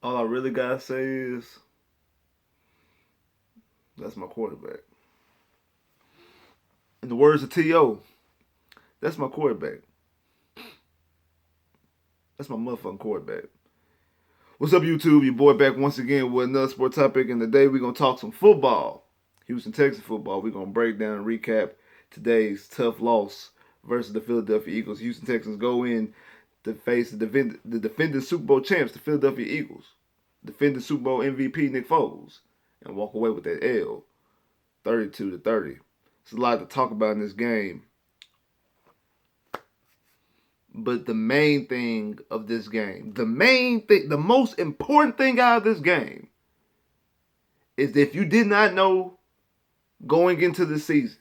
All I really gotta say is that's my quarterback. In the words of T.O., that's my quarterback. That's my motherfucking quarterback. What's up, YouTube? Your boy back once again with another sport topic, and today we're gonna talk some football. Houston Texans football. We're gonna break down and recap today's tough loss versus the Philadelphia Eagles. Houston Texans go in to face the defending Super Bowl champs, the Philadelphia Eagles, defending Super Bowl MVP Nick Foles, and walk away with that L, 32-30. There's a lot to talk about in this game. But the main thing of this game, the most important thing out of this game is that if you did not know going into the season,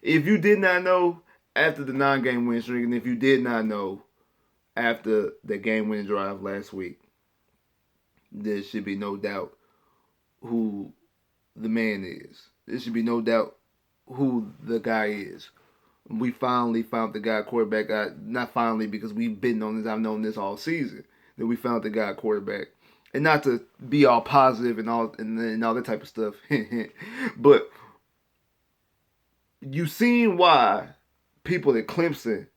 if you did not know after the 9-game win streak, and if you did not know after the game-winning drive last week, there should be no doubt who the man is. There should be no doubt who the guy is. We finally found the guy quarterback. Not finally, because we've been on this. I've known this all season that we found the guy quarterback, and not to be all positive and all that type of stuff. But you seen why people at Clemson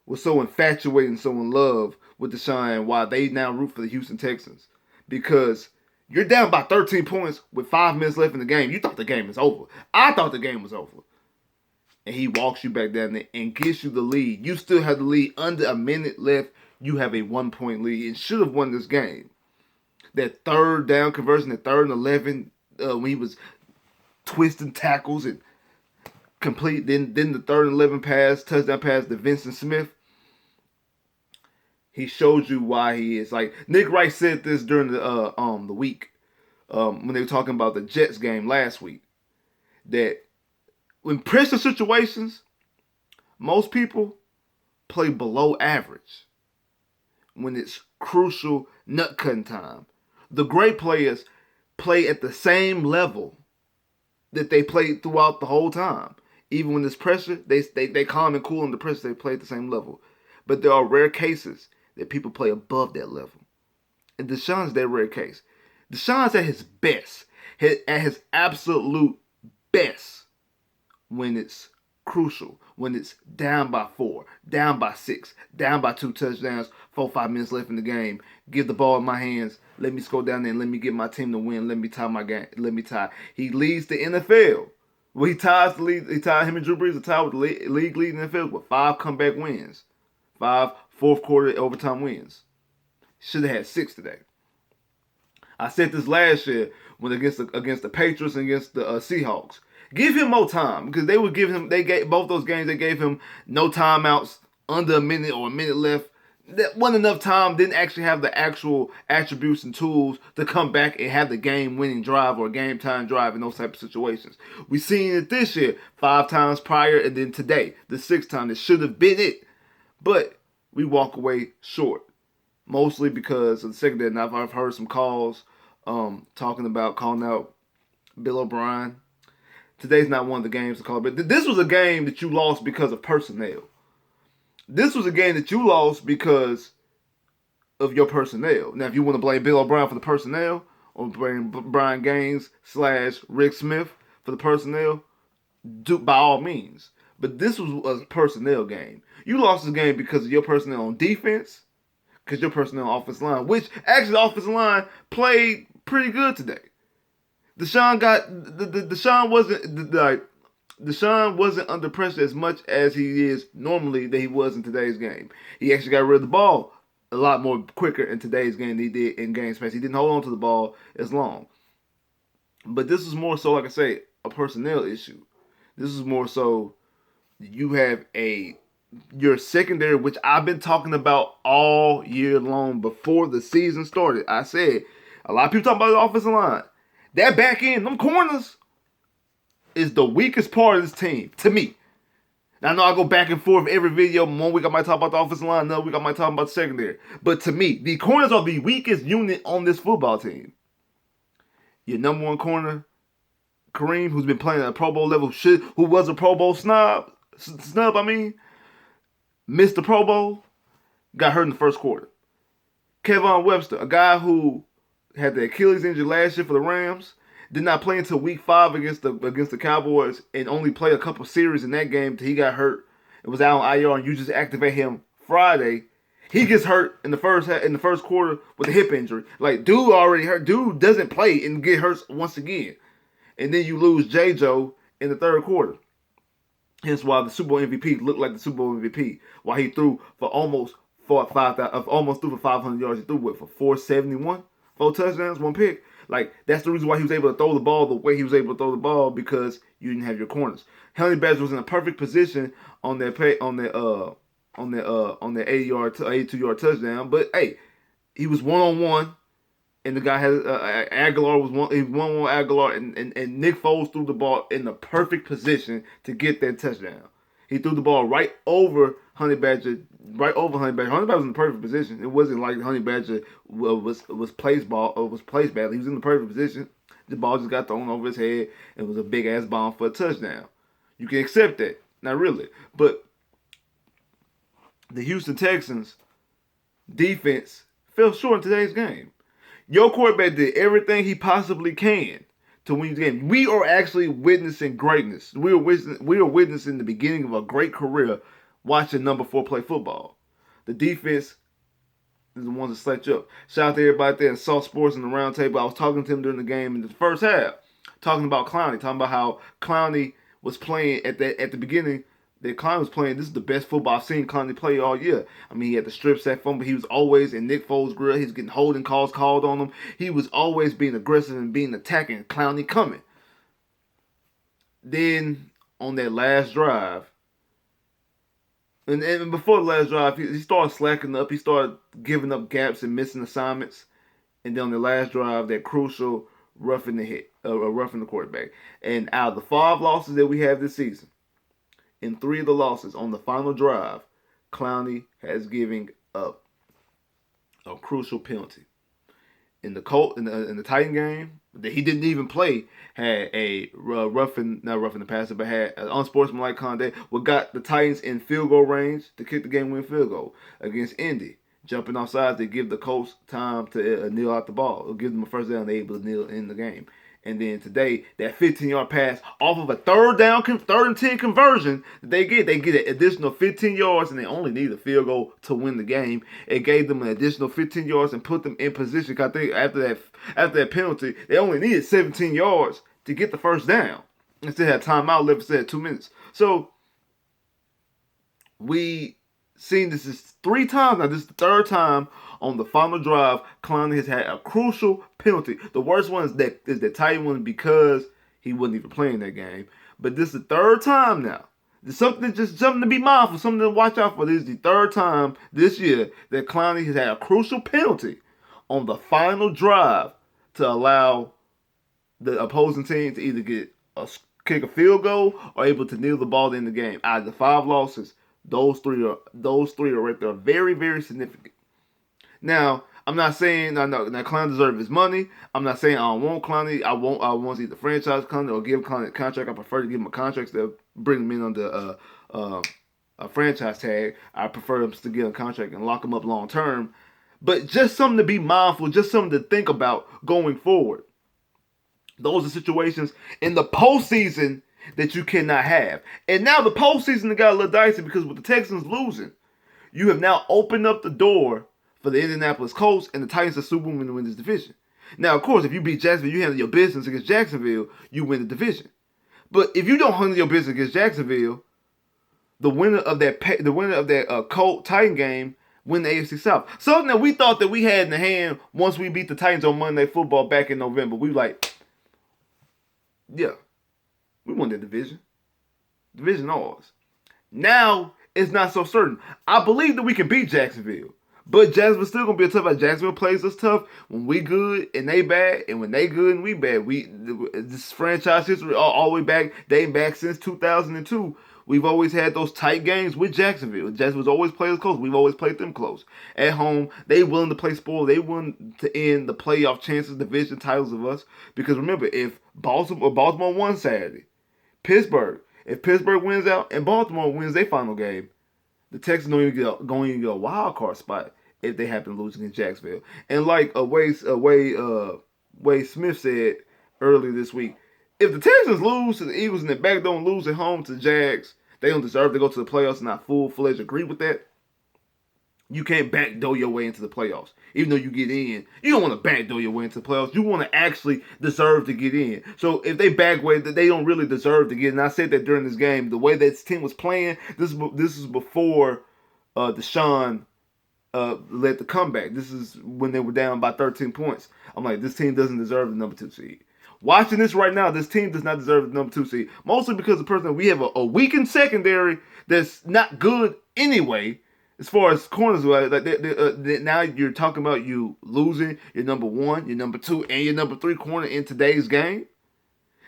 were so infatuated and so in love with DeSean, and why they now root for the Houston Texans, because you're down by 13 points with 5 minutes left in the game. You thought the game was over. I thought the game was over. And he walks you back down there and gets you the lead. You still have the lead under a minute left. You have a 1-point lead and should have won this game. That third down conversion, that 3rd and 11, when he was twisting tackles and complete. Then the 3rd and 11 touchdown pass to Vincent Smith. He shows you why he is. Like Nick Wright said this during the week when they were talking about the Jets game last week, that in pressure situations, most people play below average when it's crucial nut-cutting time. The great players play at the same level that they played throughout the whole time. Even when there's pressure, they calm and cool under pressure. They play at the same level. But there are rare cases that people play above that level. And DeSean's that rare case. DeSean's at his best, at his absolute best, when it's crucial, when it's down by 4, down by 6, down by 2 touchdowns, 4-5 minutes left in the game. Give the ball in my hands. Let me go down there and let me get my team to win. Let me tie my game. Let me tie. He leads the NFL. Well, he ties the lead. He tied him and Drew Brees to tie with the league lead in the NFL with 5 comeback wins, 5 fourth quarter overtime wins. Should have had 6 today. I said this last year when against the Patriots and against the Seahawks. Give him more time, because they gave both those games, they gave him no timeouts, under a minute or a minute left. That wasn't enough time. Didn't actually have the actual attributes and tools to come back and have the game-winning drive or game-time drive in those type of situations. We've seen it this year 5 times prior, and then today, the 6th time. It should have been it. But we walk away short, mostly because of the secondary. And I've heard some calls calling out Bill O'Brien. Today's not one of the games to call, but this was a game that you lost because of personnel. This was a game that you lost because of your personnel. Now, if you want to blame Bill O'Brien for the personnel, or blame Brian Gaines / Rick Smith for the personnel, by all means. But this was a personnel game. You lost this game because of your personnel on defense, because your personnel on offensive line, which actually the offensive line played pretty good today. DeSean wasn't under pressure as much as he is normally that he was in today's game. He actually got rid of the ball a lot more quicker in today's game than he did in games past. He didn't hold on to the ball as long. But this is more so, like I say, a personnel issue. This is more so you have your secondary, which I've been talking about all year long before the season started. I said, a lot of people talking about the offensive line. That back end, them corners, is the weakest part of this team, to me. Now, I know I go back and forth every video. 1 week I might talk about the offensive line, another week I might talk about the secondary. But to me, the corners are the weakest unit on this football team. Your number 1 corner, Kareem, who's been playing at a Pro Bowl level, who was a Pro Bowl snub, missed the Pro Bowl, got hurt in the first quarter. Kevon Webster, a guy who had the Achilles injury last year for the Rams. Did not play until week 5 against the Cowboys, and only played a couple series in that game till he got hurt. It was out on IR, and you just activate him Friday. He gets hurt in the first quarter with a hip injury. Like, dude already hurt. Dude doesn't play and get hurt once again. And then you lose J-Joe in the third quarter. Hence why the Super Bowl MVP looked like the Super Bowl MVP. While he threw for almost threw for 500 yards. He threw for 471, 4 touchdowns, 1 pick. Like, that's the reason why he was able to throw the ball the way he was able to throw the ball, because you didn't have your corners. Honey Badger was in a perfect position on that 82-yard touchdown. But hey, he was 1-on-1, and the guy had Aguilar was one Aguilar, and Nick Foles threw the ball in the perfect position to get that touchdown. He threw the ball right over Honey Badger. Honey Badger was in the perfect position. It wasn't like Honey Badger was placed badly. He was in the perfect position. The ball just got thrown over his head, and it was a big ass bomb for a touchdown. You can accept that, not really, but the Houston Texans defense fell short in today's game. Your quarterback did everything he possibly can to win the game. We are actually witnessing greatness. We are witnessing the beginning of a great career watching number 4 play football. The defense is the ones that slat you up. Shout out to everybody there in Soft Sports and the Round Table. I was talking to him during the game in the first half, talking about Clowney, talking about how Clowney was playing at the beginning. That Clowney was playing. This is the best football I've seen Clowney play all year. I mean, he had the strip sack fumble. He was always in Nick Foles' grill. He was getting holding calls called on him. He was always being aggressive and being attacking. Clowney coming. Then on that last drive, and before the last drive, he started slacking up. He started giving up gaps and missing assignments. And then on the last drive, that crucial roughing the quarterback. And out of the 5 losses that we have this season, in 3 of the losses on the final drive, Clowney has given up a crucial penalty. In the Titan game that he didn't even play, had a not roughing the passer, but had an unsportsmanlike conduct. What got the Titans in field goal range to kick the game-winning field goal against Indy. Jumping off sides, they give the Colts time to kneel out the ball. It'll give them a first down. They're able to kneel in the game. And then today, that 15-yard pass off of a third and 10 conversion that they get an additional 15 yards, and they only need a field goal to win the game. It gave them an additional 15 yards and put them in position. Cause I think after that penalty, they only needed 17 yards to get the first down. Instead had timeout left, instead 2 minutes. So we seen this is 3 times now. This is the 3rd time on the final drive Clowney has had a crucial penalty. The worst one is the Titan one, because he wasn't even playing that game. But this is the 3rd time now. There's something to be mindful, something to watch out for. This is the 3rd time this year that Clowney has had a crucial penalty on the final drive to allow the opposing team to either kick a field goal or able to kneel the ball in the game. Out of the 5 losses, those three are right there, very, very significant. Now, I'm not saying now Clowney deserves his money. I'm not saying I don't want Clowney. I want to either franchise Clowney or give Clowney a contract. I prefer to give him a contract to bring him in under a franchise tag. I prefer him to get a contract and lock him up long term. But just something to be mindful, just something to think about going forward. Those are situations in the postseason that you cannot have. And now the postseason got a little dicey, because with the Texans losing, you have now opened up the door for the Indianapolis Colts and the Titans to Super Bowl to win this division. Now, of course, if you beat Jacksonville, you handle your business against Jacksonville, you win the division. But if you don't handle your business against Jacksonville, the winner of that Colt Titan game win the AFC South. Something that we thought that we had in the hand once we beat the Titans on Monday Night Football back in November. We were like, yeah, we won the division. Division ours. Now, it's not so certain. I believe that we can beat Jacksonville. But Jacksonville's still going to be a tough fight. Jacksonville plays us tough when we good and they bad, and when they good and we bad. This franchise history all the way back, dating back since 2002, we've always had those tight games with Jacksonville. Jacksonville's always played us close. We've always played them close. At home, they willing to play spoil. They willing to end the playoff chances, division titles of us. Because remember, if Baltimore won Saturday, if Pittsburgh wins out and Baltimore wins their final game, the Texans don't even get a wild card spot if they happen to lose against Jacksonville. And like Wade Smith said earlier this week, if the Texans lose to the Eagles and the back don't lose at home to the Jags, they don't deserve to go to the playoffs, and I full-fledged agree with that. You can't backdoor your way into the playoffs. Even though you get in, you don't want to backdoor your way into the playoffs. You want to actually deserve to get in. So if they backway, they don't really deserve to get in. And I said that during this game, the way that this team was playing, this is before DeSean led the comeback. This is when they were down by 13 points. I'm like, this team doesn't deserve the number 2 seed. Watching this right now, this team does not deserve the number 2 seed. Mostly because the person we have a weakened secondary that's not good anyway. As far as corners, now you're talking about you losing your number 1, your number 2, and your number 3 corner in today's game.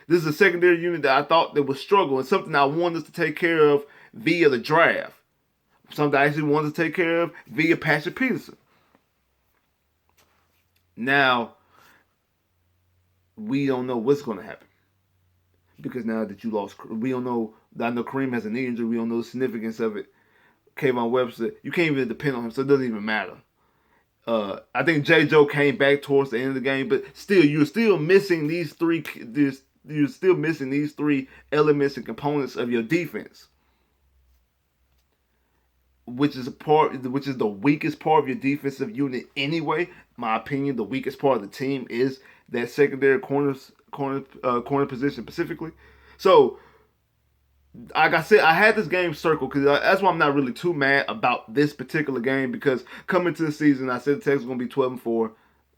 This is a secondary unit that I thought that was struggling, something I wanted us to take care of via the draft. Something I actually wanted to take care of via Patrick Peterson. Now, we don't know what's going to happen. Because now that you lost, we don't know. I know Kareem has an injury. We don't know the significance of it. Webster, you can't even depend on him, so it doesn't even matter. I think J. Joe came back towards the end of the game, but still, you're still missing these three. You're still missing these 3 elements and components of your defense, which is the weakest part of your defensive unit anyway. In my opinion, the weakest part of the team is that secondary corner position specifically. So, like I said, I had this game circled because that's why I'm not really too mad about this particular game, because coming to the season, I said the Texans were going to be 12-4.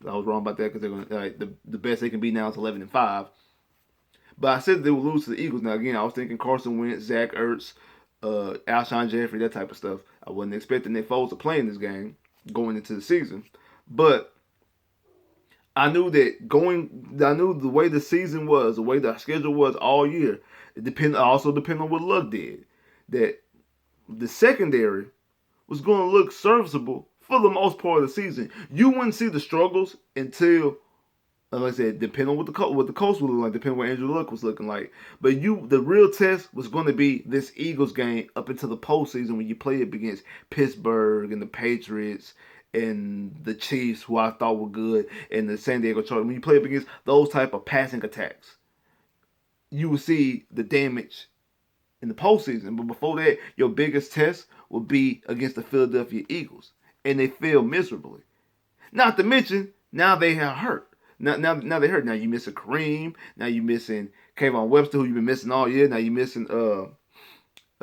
I was wrong about that because they're going to the best they can be now is 11-5. But I said they would lose to the Eagles. Now again, I was thinking Carson Wentz, Zach Ertz, Alshon Jeffrey, that type of stuff. I wasn't expecting Nick Foles to play in this game going into the season, but I knew the way the season was, the way the schedule was all year. It also depended on what Luck did. That the secondary was going to look serviceable for the most part of the season. You wouldn't see the struggles until, like I said, depending on what the coach would look like, depending on what Andrew Luck was looking like. But the real test was going to be this Eagles game up until the postseason when you play it against Pittsburgh and the Patriots and the Chiefs, who I thought were good, and the San Diego Chargers. When you play up against those type of passing attacks, you will see the damage in the postseason. But before that, your biggest test will be against the Philadelphia Eagles. And they failed miserably. Not to mention, now they are hurt. Now they hurt. Now you're missing Kareem. Now you're missing Webster, who you've been missing all year. Now you're missing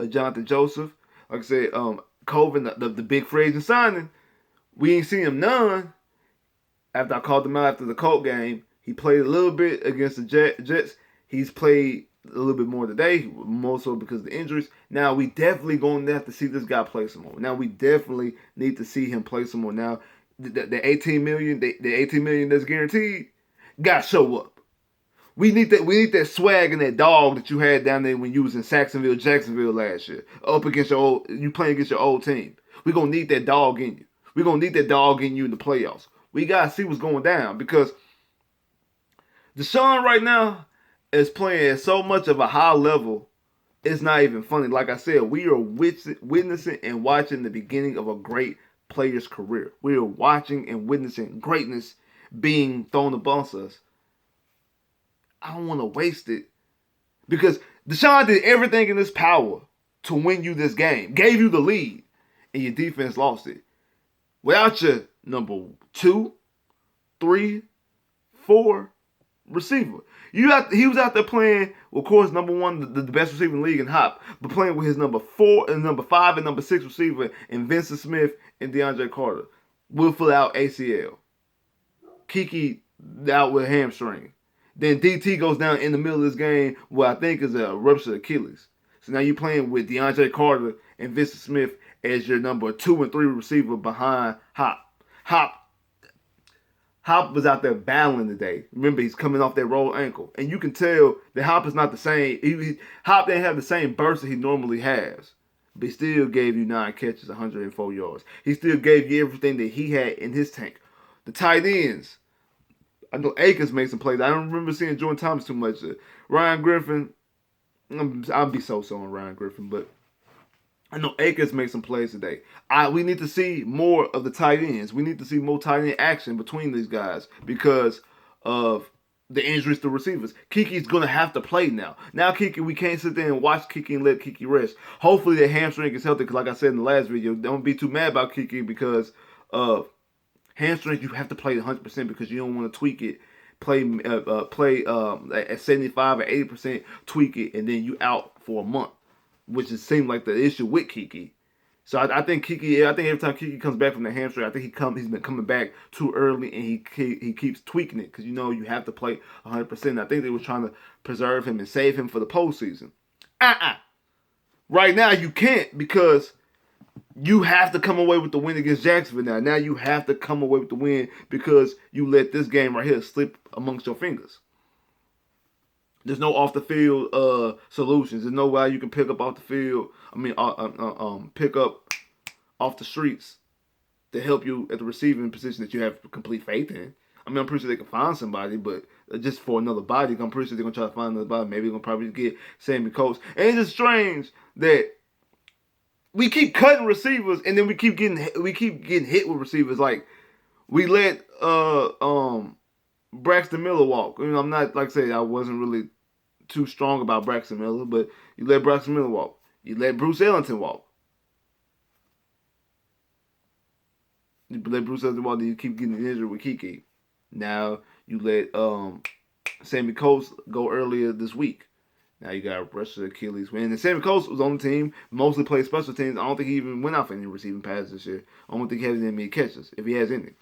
Jonathan Joseph. Like I said, Colvin, the big free agent signing. We ain't seen him none. After I called him out after the Colt game, he played a little bit against the Jets. He's played a little bit more today, more so because of the injuries. Now, we definitely going to have to see this guy play some more. Now, we definitely need to see him play some more. Now, the $18 million that's guaranteed, got to show up. We need that swag and that dog that you had down there when you was in Jacksonville last year, up against you playing against your old team. We're going to need that dog in you. We're going to need that dog in you in the playoffs. We got to see what's going down, because DeSean right now is playing at so much of a high level, it's not even funny. Like I said, we are witnessing and watching the beginning of a great player's career. We are watching and witnessing greatness being thrown amongst us. I don't want to waste it, because DeSean did everything in his power to win you this game, gave you the lead, and your defense lost it. Without your number 2, 3, 4 receiver. He was out there playing, of course, number 1, the best receiver in the league in Hop, but playing with his number 4 and number 5 and number 6 receiver in Vincent Smith and DeAndre Carter. Wilford out ACL. Kiki out with hamstring. Then DT goes down in the middle of this game, what I think is a ruptured Achilles. So now you're playing with DeAndre Carter and Vincent Smith as your number 2 and 3 receiver behind Hop. Hop was out there battling today. Remember, he's coming off that rolled ankle. And you can tell that Hop is not the same. Hop didn't have the same burst that he normally has. But he still gave you 9 catches, 104 yards. He still gave you everything that he had in his tank. The tight ends. I know Akers made some plays. I don't remember seeing Jordan Thomas too much. Ryan Griffin. I'll be so on Ryan Griffin. But I know Akers made some plays today. We need to see more of the tight ends. We need to see more tight end action between these guys because of the injuries to receivers. Kiki's gonna have to play now. Now Kiki, we can't sit there and watch Kiki and let Kiki rest. Hopefully the hamstring is healthy. Because like I said in the last video, don't be too mad about Kiki because hamstrings you have to play 100% because you don't want to tweak it. Play at 75 or 80%, tweak it, and then you out for a month, which it seemed like the issue with Kiki. So I think Kiki. I think every time Kiki comes back from the hamstring, I think he's been coming back too early, and he keeps tweaking it because you have to play 100%. I think they were trying to preserve him and save him for the postseason. Right now you can't because you have to come away with the win against Jacksonville now. Now you have to come away with the win because you let this game right here slip amongst your fingers. There's no off the field solutions. There's no way you can pick up off the field. Pick up off the streets to help you at the receiving position that you have complete faith in. I'm pretty sure they can find somebody, but just for another body, I'm pretty sure they're gonna try to find another body. Maybe they're gonna probably get Sammy Coates. And it's just strange that we keep cutting receivers and then we keep getting hit with receivers. Like we let Braxton Miller walk. I'm not, like I said, I wasn't really too strong about Braxton Miller, but you let Braxton Miller walk. You let Bruce Ellington walk. You let Bruce Ellington walk, then you keep getting injured with Kiki. Now you let Sammy Coates go earlier this week. Now you got Webster, Achilles. And Sammy Coates was on the team, mostly played special teams. I don't think he even went out for any receiving passes this year. I don't think he has any many catches, if he has any.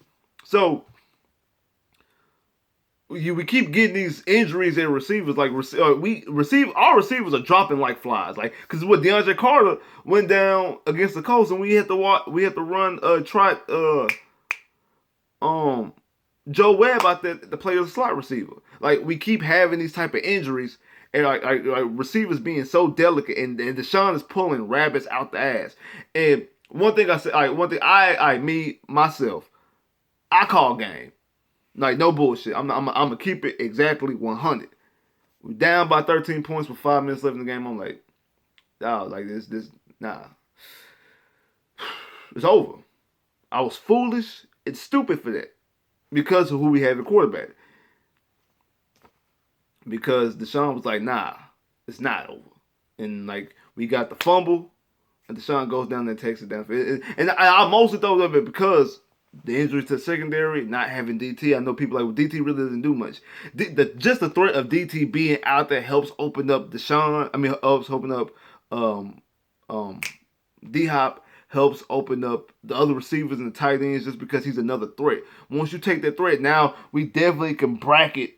So we keep getting these injuries in receivers. Like our receivers are dropping like flies. Like because what DeAndre Carter went down against the Colts, and we had to run Joe Webb out there to play as a slot receiver. Like we keep having these type of injuries. And like receivers being so delicate, and DeShaun is pulling rabbits out the ass. And one thing I said, myself, I call game. Like no bullshit. I'm gonna keep it exactly 100. We're down by 13 points with 5 minutes left in the game. I'm like, nah, it's over. I was foolish and stupid for that because of who we have at quarterback. Because DeShaun was like, nah, it's not over. And like we got the fumble, and DeShaun goes down there and takes it down. And I mostly thought of it because the injuries to the secondary, not having DT. I know people like, well, DT really doesn't do much. Just the threat of DT being out there helps open up DeShaun. Helps open up D-Hop. Helps open up the other receivers and the tight ends just because he's another threat. Once you take that threat, now we definitely can bracket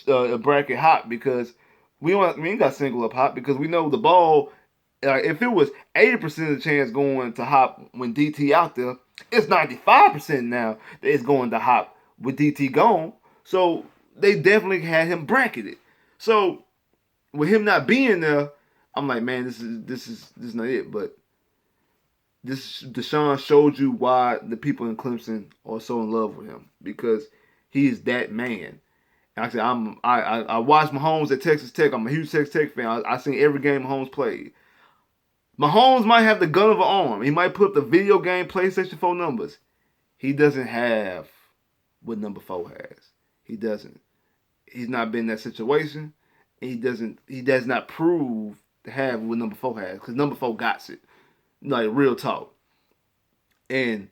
Hop because we ain't got single up Hop because we know the ball. If it was 80% of the chance going to Hop when DT out there, it's 95% now that it's going to Hop with DT gone. So they definitely had him bracketed. So with him not being there, I'm like, man, this is not it. But DeShaun showed you why the people in Clemson are so in love with him because he is that man. Actually, I watched Mahomes at Texas Tech. I'm a huge Texas Tech fan. I seen every game Mahomes played. Mahomes might have the gun of an arm. He might put up the video game PlayStation 4 numbers. He doesn't have what number 4 has. He doesn't. He's not been in that situation. He does not prove to have what number 4 has because number 4 got it. Like real talk. And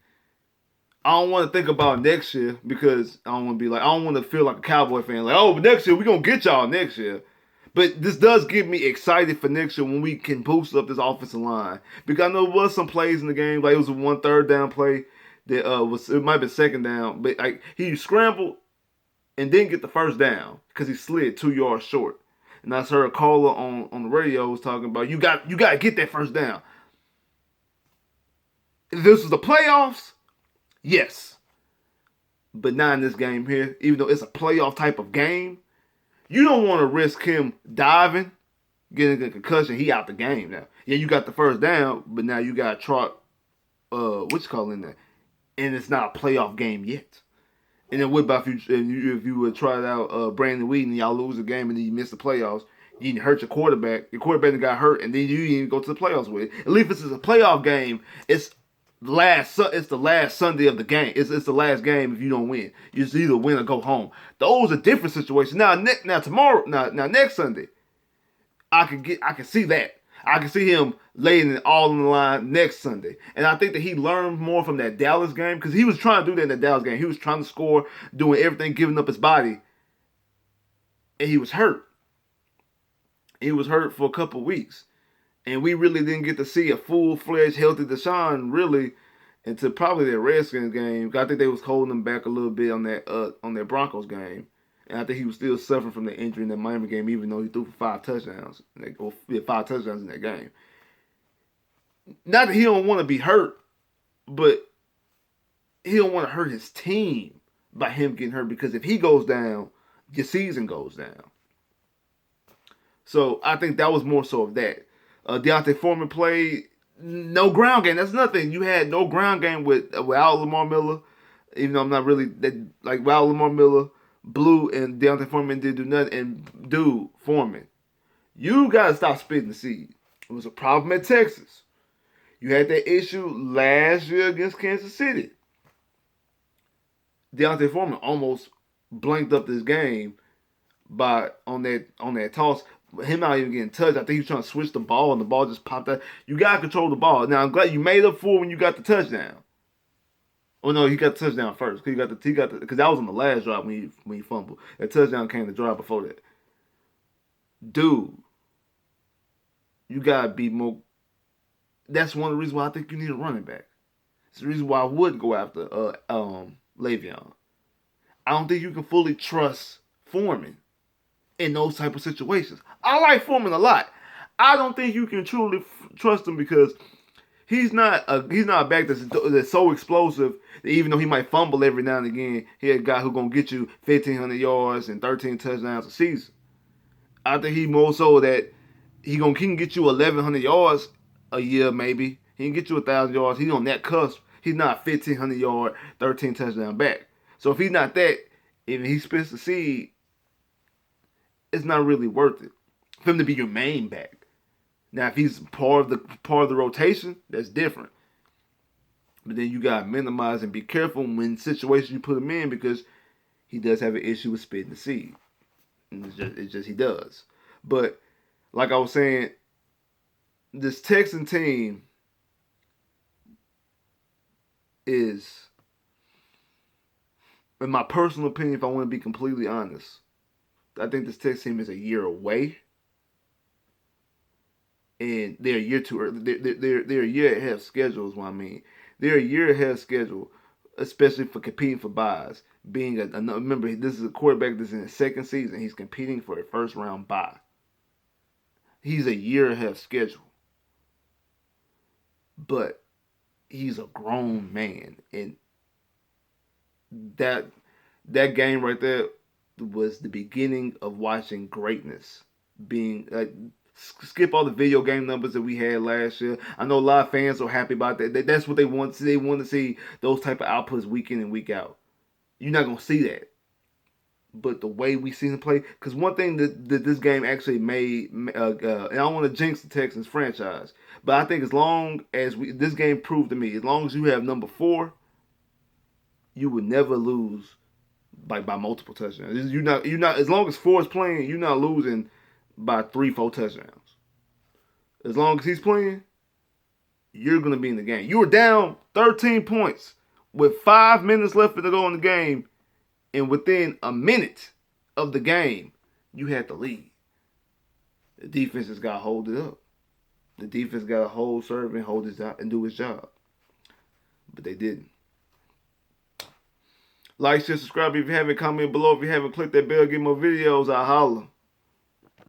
I don't want to think about next year because I don't want to feel like a Cowboy fan. Like, oh, but next year we're going to get y'all next year. But this does get me excited for next year when we can boost up this offensive line. Because I know there was some plays in the game. Like it was a 1 third down play that it might have been second down. But like he scrambled and didn't get the first down because he slid 2 yards short. And I heard a caller on the radio was talking about you got to get that first down. If this was the playoffs, yes. But not in this game here. Even though it's a playoff type of game, you don't want to risk him diving, getting a concussion. He out the game now. Yeah, you got the first down, but now you got Trot, in there. And it's not a playoff game yet. And then what about if you would try it out Brandon Whedon and y'all lose the game and then you miss the playoffs? You didn't hurt your quarterback. Your quarterback got hurt, and then you didn't even go to the playoffs with it. At least if it's a playoff game, it's the last Sunday of the game. It's the last game if you don't win. You just either win or go home. Those are different situations. Now tomorrow, now next Sunday, I can see that. I can see him laying it all on the line next Sunday. And I think that he learned more from that Dallas game because he was trying to do that in the Dallas game. He was trying to score, doing everything, giving up his body. And he was hurt. He was hurt for a couple weeks. And we really didn't get to see a full-fledged, healthy DeShaun really until probably that Redskins game. I think they was holding him back a little bit on that Broncos game. And I think he was still suffering from the injury in that Miami game, even though he threw for 5 touchdowns. Or 5 touchdowns in that game. Not that he don't want to be hurt, but he don't want to hurt his team by him getting hurt. Because if he goes down, your season goes down. So I think that was more so of that. Deontay Foreman played no ground game. That's nothing. You had no ground game without Lamar Miller. Even though I'm not really without Lamar Miller, Blue and Deontay Foreman didn't do nothing. And dude, Foreman, you gotta stop spitting the seed. It was a problem at Texas. You had that issue last year against Kansas City. Deontay Foreman almost blanked up this game on that toss. Him not even getting touched. I think he was trying to switch the ball and the ball just popped out. You gotta control the ball. Now I'm glad you made up for it when you got the touchdown. Oh no, he got the touchdown first because that was on the last drive when he fumbled. That touchdown came the drive before that. Dude, you gotta be more. That's one of the reasons why I think you need a running back. It's the reason why I would go after Le'Veon. I don't think you can fully trust Foreman in those type of situations. I like Foreman a lot. I don't think you can truly trust him because he's not a back that's so explosive that even though he might fumble every now and again, he's a guy who's gonna get you 1,500 yards and 13 touchdowns a season. I think he more so that he can get you 1,100 yards a year maybe. He can get you 1,000 yards. He's on that cusp. He's not 1,500 yard, 13 touchdown back. So if he's not that, if he spits the seed, it's not really worth it for him to be your main back. Now, if he's part of the rotation, that's different. But then you gotta minimize and be careful when situations you put him in because he does have an issue with spitting the seed. And it's just he does. But like I was saying, this Texan team is, in my personal opinion, if I want to be completely honest, I think this Texas team is a year away. And they're a year too early. They're a year ahead of schedule is what I mean. They're a year ahead of schedule, especially for competing for buys. Remember, this is a quarterback that's in his second season. He's competing for a first round bye. He's a year ahead of schedule. But he's a grown man. And that game right there was the beginning of watching greatness. Skip all the video game numbers that we had last year. I know a lot of fans are happy about that. That's what they want to see. They want to see those type of outputs week in and week out. You're not going to see that. But the way we see him play, because one thing that this game actually made, and I don't want to jinx the Texans franchise, but I think as long as this game proved to me, as long as you have number 4, you would never lose by multiple touchdowns. You're not as long as 4 is playing, you're not losing by 3-4 touchdowns. As long as he's playing, you're going to be in the game. You were down 13 points with 5 minutes left to go in the game, and within a minute of the game, you had the lead. The defense has got to hold it up. The defense got to hold serve and hold his job and do his job. But they didn't. Like, share, subscribe if you haven't. Comment below if you haven't. Click that bell. Get more videos. I'll holler.